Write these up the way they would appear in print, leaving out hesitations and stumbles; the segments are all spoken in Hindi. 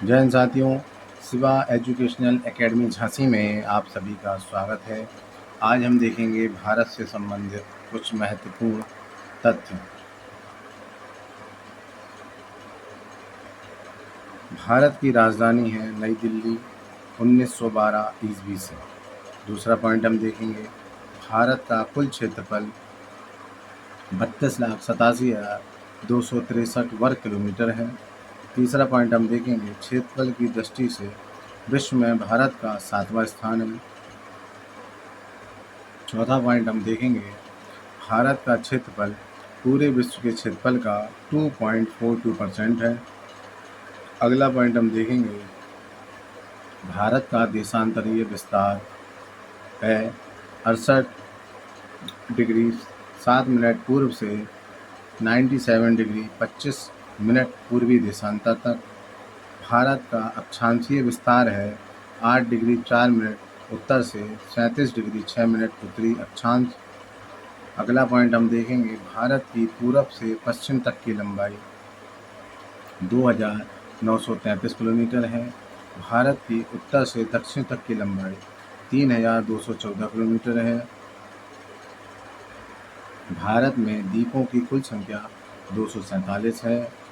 जय हिंद साथियों, शिवा एजुकेशनल एकेडमी झांसी में आप सभी का स्वागत है। आज हम देखेंगे भारत से संबंधित कुछ महत्वपूर्ण तथ्य। भारत की राजधानी है नई दिल्ली 1912 ईस्वी से। दूसरा पॉइंट हम देखेंगे, भारत का कुल क्षेत्रफल 32,87,263 वर्ग किलोमीटर है। तीसरा पॉइंट हम देखेंगे, क्षेत्रफल की दृष्टि से विश्व में भारत का 7वां स्थान है। चौथा पॉइंट हम देखेंगे, भारत का क्षेत्रफल पूरे विश्व के क्षेत्रफल का 2.42% है। अगला पॉइंट हम देखेंगे, भारत का देशांतरीय विस्तार है 68 डिग्री 7 मिनट पूर्व से 97 डिग्री 25 मिनट पूर्वी देशांतर तक। भारत का अक्षांशीय विस्तार है 8 डिग्री 4 मिनट उत्तर से 37 डिग्री 6 मिनट उत्तरी अक्षांश। अगला पॉइंट हम देखेंगे, भारत की पूरब से पश्चिम तक की लंबाई 2,933 किलोमीटर है। भारत की उत्तर से दक्षिण तक की लंबाई 3,214 किलोमीटर है। भारत में द्वीपों की कुल संख्या 247 है।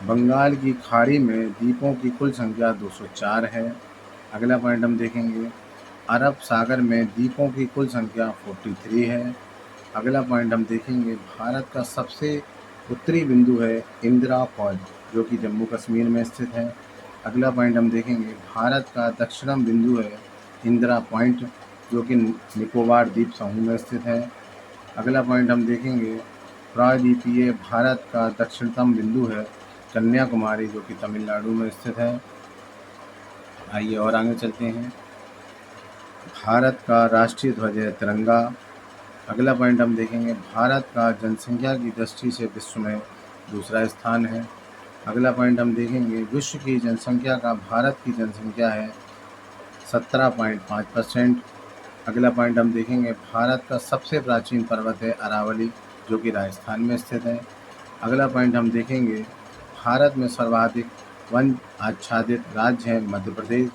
बंगाल की खाड़ी में द्वीपों की कुल संख्या 204 है। अगला पॉइंट हम देखेंगे, अरब सागर में द्वीपों की कुल संख्या 43 है। अगला पॉइंट हम देखेंगे, भारत का सबसे उत्तरी बिंदु है इंदिरा पॉइंट, जो कि जम्मू कश्मीर में स्थित है। अगला पॉइंट हम देखेंगे, भारत का दक्षिणम बिंदु है इंदिरा पॉइंट, जो कि निकोबार द्वीप समूह में स्थित है। अगला पॉइंट हम देखेंगे, प्रायद्वीपीय भारत का दक्षिणतम बिंदु है कन्याकुमारी, जो कि तमिलनाडु में स्थित है। आइए और आगे चलते हैं। भारत का राष्ट्रीय ध्वज है तिरंगा। अगला पॉइंट हम देखेंगे, भारत का जनसंख्या की दृष्टि से विश्व में दूसरा स्थान है। अगला पॉइंट हम देखेंगे, विश्व की जनसंख्या का भारत की जनसंख्या है 17.5%। अगला पॉइंट हम देखेंगे, भारत का सबसे प्राचीन पर्वत है अरावली, जो कि राजस्थान में स्थित है। अगला पॉइंट हम देखेंगे, भारत में सर्वाधिक वन आच्छादित राज्य है मध्य प्रदेश।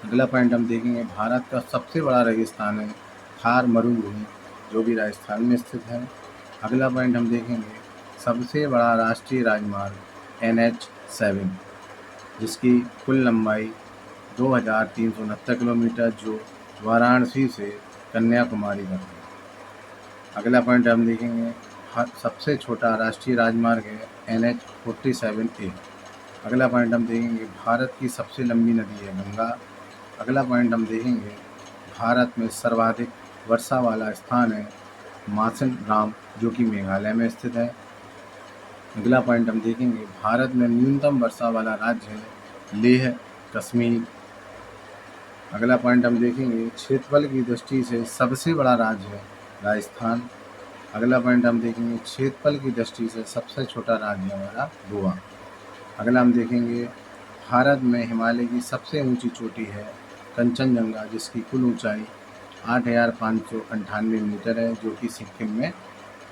अगला पॉइंट हम देखेंगे, भारत का सबसे बड़ा रेगिस्तान है थार मरुभूमि, जो भी राजस्थान में स्थित है। अगला पॉइंट हम देखेंगे, सबसे बड़ा राष्ट्रीय राजमार्ग NH7, जिसकी कुल लंबाई 2,369 किलोमीटर, जो वाराणसी से कन्याकुमारी तक है। अगला पॉइंट हम देखेंगे, सबसे छोटा राष्ट्रीय राजमार्ग है NH47A। अगला पॉइंट हम देखेंगे, भारत की सबसे लंबी नदी है गंगा। अगला पॉइंट हम देखेंगे, भारत में सर्वाधिक वर्षा वाला स्थान है मासिन राम, जो कि मेघालय में स्थित है। अगला पॉइंट हम देखेंगे, भारत में न्यूनतम वर्षा वाला राज्य है लेह कश्मीर। अगला पॉइंट हम देखेंगे, क्षेत्रफल की दृष्टि से सबसे बड़ा राज्य है राजस्थान। अगला पॉइंट हम देखेंगे, क्षेत्रफल की दृष्टि से सबसे छोटा राज्य है हमारा गोवा। अगला हम देखेंगे, भारत में हिमालय की सबसे ऊंची चोटी है कंचनजंगा, जिसकी कुल ऊंचाई 8,598 मीटर है, जो कि सिक्किम में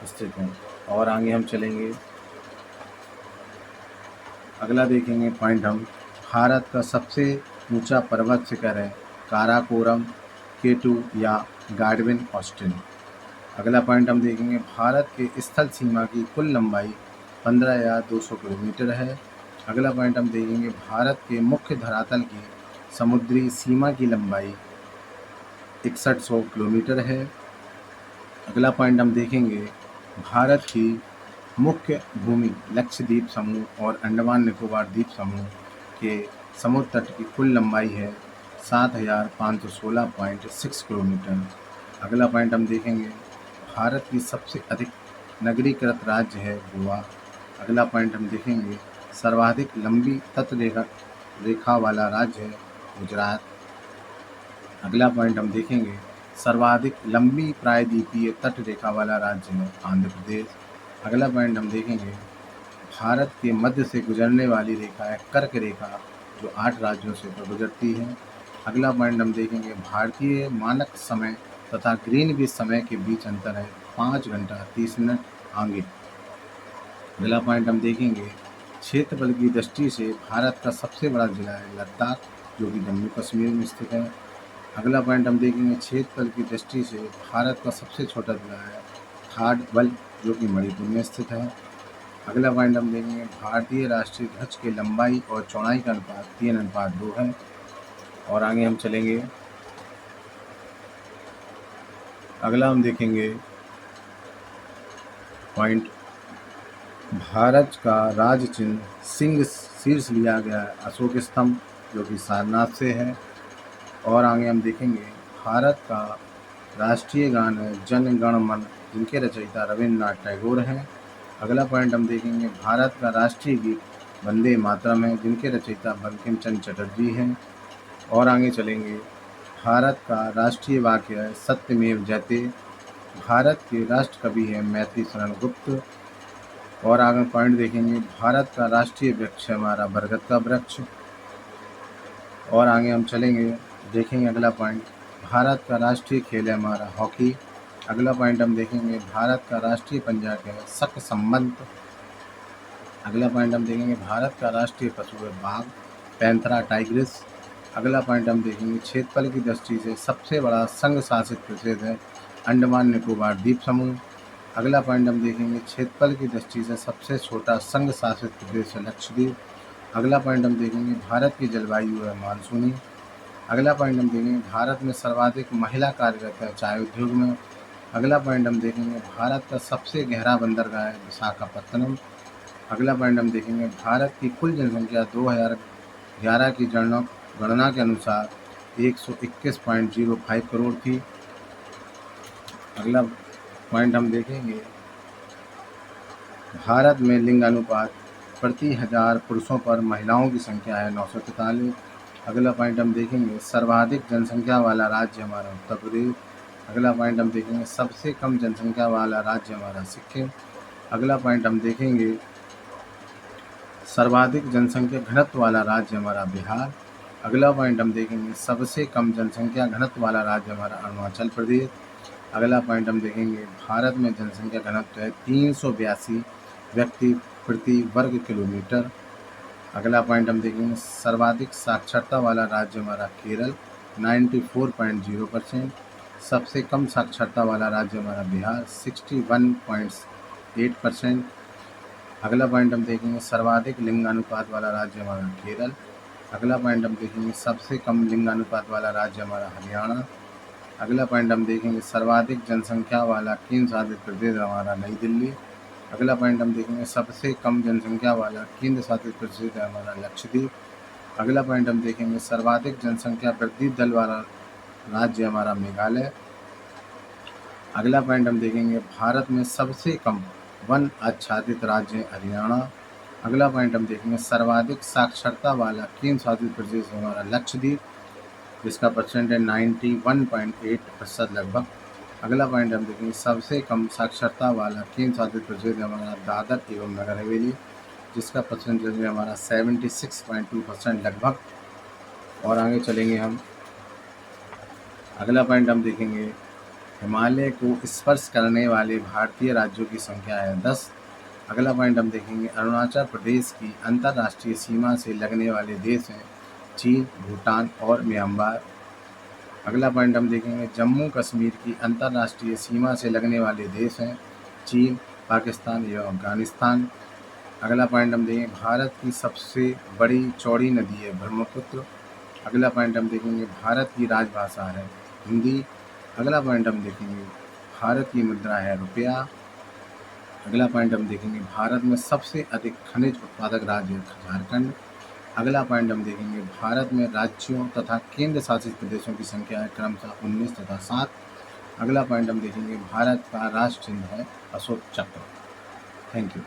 स्थित है। और आगे हम चलेंगे, अगला देखेंगे पॉइंट हम, भारत का सबसे ऊंचा पर्वत शिखर है काराकोरम, K2 या गार्डविन ऑस्टिन। अगला पॉइंट हम देखेंगे, भारत के स्थल सीमा की कुल लंबाई 15,200 किलोमीटर है। अगला पॉइंट हम देखेंगे, भारत के मुख्य धरातल की समुद्री सीमा की लंबाई 6100 किलोमीटर है। अगला पॉइंट हम देखेंगे, भारत की मुख्य भूमि लक्षद्वीप समूह और अंडमान निकोबार द्वीप समूह के समुद्र तट की कुल लंबाई है 7,516.6 किलोमीटर। अगला पॉइंट हम देखेंगे, भारत की सबसे अधिक नगरीकृत राज्य है गोवा। अगला पॉइंट हम देखेंगे, सर्वाधिक लंबी तट रेखा वाला राज्य है गुजरात। अगला पॉइंट हम देखेंगे, सर्वाधिक लंबी प्रायद्वीपीय तट रेखा वाला राज्य है आंध्र प्रदेश। अगला पॉइंट हम देखेंगे, भारत के मध्य से गुजरने वाली रेखा है कर्क रेखा, जो 8 राज्यों से गुजरती है। अगला पॉइंट हम देखेंगे, भारतीय मानक समय तथा ग्रीनविच समय के बीच अंतर है 5 घंटा 30 मिनट आगे। अगला पॉइंट हम देखेंगे, क्षेत्रफल की दृष्टि से भारत का सबसे बड़ा जिला है लद्दाख, जो कि जम्मू कश्मीर में स्थित है। अगला पॉइंट हम देखेंगे, क्षेत्रफल की दृष्टि से भारत का सबसे छोटा जिला है थाडवल, जो कि मणिपुर में स्थित है। अगला पॉइंट हम देखेंगे, भारतीय राष्ट्रीय ध्वज की लंबाई और चौड़ाई का अनुपात 3:2 है। और आगे हम चलेंगे, अगला हम देखेंगे पॉइंट, भारत का राज्य चिन्ह सिंह शीर्ष लिया गया है अशोक स्तंभ, जो कि सारनाथ से है। और आगे हम देखेंगे, भारत का राष्ट्रीय गान है जन गण मन, जिनके रचयिता रविन्द्रनाथ टैगोर हैं। अगला पॉइंट हम देखेंगे, भारत का राष्ट्रीय गीत वंदे मातरम है, जिनके रचयिता बंकिम चंद्र चटर्जी हैं। और आगे चलेंगे, भारत का राष्ट्रीय वाक्य है सत्यमेव जयते। भारत के राष्ट्र कवि हैं मैत्री शरण गुप्त। और आगे पॉइंट देखेंगे, भारत का राष्ट्रीय वृक्ष है हमारा बरगद का वृक्ष। और आगे हम चलेंगे, देखेंगे अगला पॉइंट, भारत का राष्ट्रीय खेल है हमारा हॉकी। अगला पॉइंट हम देखेंगे, भारत का राष्ट्रीय पंजाब है शक संबंध। अगला पॉइंट हम देखेंगे, भारत का राष्ट्रीय पशु है बाघ पैंथरा टाइग्रिस। अगला पॉइंट हम देखेंगे, क्षेत्रफल की दृष्टि से सबसे बड़ा संघ शासित प्रदेश है अंडमान निकोबार द्वीप समूह। अगला पॉइंट हम देखेंगे, क्षेत्रफल की दृष्टि से सबसे छोटा संघ शासित प्रदेश है लक्षद्वीप। अगला पॉइंट हम देखेंगे, भारत की जलवायु है मानसूनी। अगला पॉइंट हम देखेंगे, भारत में सर्वाधिक महिला कार्यरत है चाय उद्योग में। अगला पॉइंट हम देखेंगे, भारत का सबसे गहरा बंदरगाह है विशाखापत्तनम। अगला पॉइंट हम देखेंगे, भारत की कुल जनसंख्या 2011 की गणना के अनुसार 121.05 करोड़ थी। अगला पॉइंट हम देखेंगे, भारत में लिंग अनुपात प्रति 1000 पुरुषों पर महिलाओं की संख्या है 943। अगला पॉइंट हम देखेंगे, सर्वाधिक जनसंख्या वाला राज्य हमारा उत्तर प्रदेश। अगला पॉइंट हम देखेंगे, सबसे कम जनसंख्या वाला राज्य हमारा सिक्किम। अगला पॉइंट हम देखेंगे, सर्वाधिक जनसंख्या घनत्व वाला राज्य हमारा बिहार। अगला पॉइंट हम देखेंगे, सबसे कम जनसंख्या घनत्व वाला राज्य हमारा अरुणाचल प्रदेश। अगला पॉइंट हम देखेंगे, भारत में जनसंख्या घनत्व है 382 व्यक्ति प्रति वर्ग किलोमीटर। अगला पॉइंट हम देखेंगे, सर्वाधिक साक्षरता वाला राज्य हमारा केरल 94.0%। सबसे कम साक्षरता वाला राज्य हमारा बिहार 61.8%। अगला पॉइंट हम देखेंगे, सर्वाधिक लिंगानुपात वाला राज्य हमारा केरल। अगला पॉइंट हम देखेंगे, सबसे कम लिंगानुपात वाला राज्य हमारा हरियाणा। अगला पॉइंट हम देखेंगे, सर्वाधिक जनसंख्या वाला केंद्र शासित प्रदेश हमारा नई दिल्ली। अगला पॉइंट हम देखेंगे, सबसे कम जनसंख्या वाला केंद्र शासित प्रदेश है हमारा लक्षद्वीप। अगला पॉइंट हम देखेंगे, सर्वाधिक जनसंख्या वृद्धि दल वाला राज्य हमारा मेघालय। अगला पॉइंट हम देखेंगे, भारत में सबसे कम वन आच्छादित राज्य है हरियाणा। अगला पॉइंट हम देखेंगे, सर्वाधिक साक्षरता वाला केंद्र शासित प्रदेश हमारा लक्षद्वीप, जिसका परसेंट है 91.8% लगभग। अगला पॉइंट हम देखेंगे, सबसे कम साक्षरता वाला केंद्र शासित प्रदेश हमारा दादर एवं नगर हवेली, जिसका परसेंटेज है हमारा 76.2% लगभग। और आगे चलेंगे हम, अगला पॉइंट हम देखेंगे, हिमालय को स्पर्श करने वाले भारतीय राज्यों की संख्या है 10। अगला पॉइंट हम देखेंगे, अरुणाचल प्रदेश की अंतर्राष्ट्रीय सीमा से लगने वाले देश हैं चीन, भूटान और म्यांमार। अगला पॉइंट हम देखेंगे, जम्मू कश्मीर की अंतर्राष्ट्रीय सीमा से लगने वाले देश हैं चीन, पाकिस्तान एवं अफगानिस्तान। अगला पॉइंट हम देखेंगे, भारत की सबसे बड़ी चौड़ी नदी है ब्रह्मपुत्र। अगला पॉइंट हम देखेंगे, भारत की राजभाषा है हिंदी। अगला पॉइंट हम देखेंगे, भारत की मुद्रा है रुपया। अगला पॉइंट हम देखेंगे, भारत में सबसे अधिक खनिज उत्पादक राज्य है झारखंड। अगला पॉइंट हम देखेंगे, भारत में राज्यों तथा केंद्र शासित प्रदेशों की संख्या है क्रमशः 19 तथा 7। अगला पॉइंट हम देखेंगे, भारत का राष्ट्र चिन्ह है अशोक चक्र। Thank you.